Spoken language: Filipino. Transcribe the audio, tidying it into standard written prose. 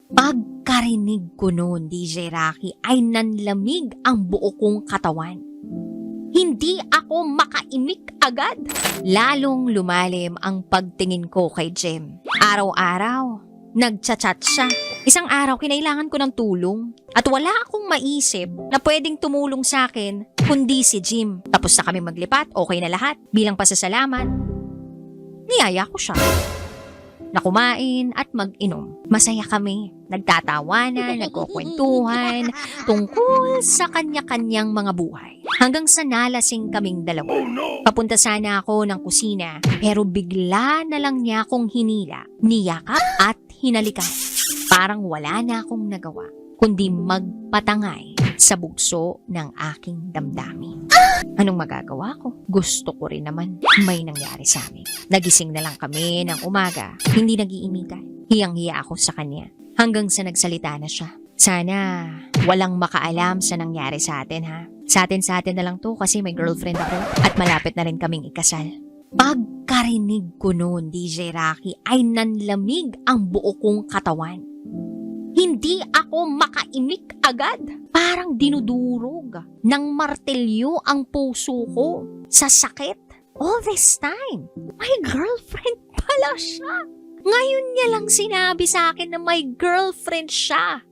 Pagkarinig ko noon, DJ Rocky, ay nanlamig ang buo kong katawan. Hindi ako makaimik agad. Lalong lumalim ang pagtingin ko kay Jem. Araw-araw, nagchat-chat siya. Isang araw, kinailangan ko ng tulong. At wala akong maisip na pwedeng tumulong sa akin, kundi si Jim. Tapos na kami maglipat, okay na lahat. Bilang pasasalamat, niyaya ko siya na kumain at mag-inom. Masaya kami. Nagtatawanan, nagkukwentuhan tungkol sa kanya-kanyang mga buhay. Hanggang sa nalasing kaming dalawa. Papunta sana ako ng kusina, pero bigla na lang niya akong hinila, niyakap at hinalikan. Parang wala na akong nagawa, kundi magpatangay sa bugso ng aking damdamin. Anong magagawa ko? Gusto ko rin naman may nangyari sa amin. Nagising na lang kami ng umaga, hindi nag-iimikan. Hiyang-hiya ako sa kanya hanggang sa nagsalita na siya. Sana walang makaalam sa nangyari sa atin, ha? Sa atin na lang to kasi may girlfriend ako at malapit na rin kaming ikasal. Pagkarinig ko noon, DJ Rocky, ay nanlamig ang buo kong katawan. Hindi ako makaimik agad. Parang dinudurog ng martelyo ang puso ko sa sakit. All this time, my girlfriend pala siya. Ngayon niya lang sinabi sa akin na may girlfriend siya.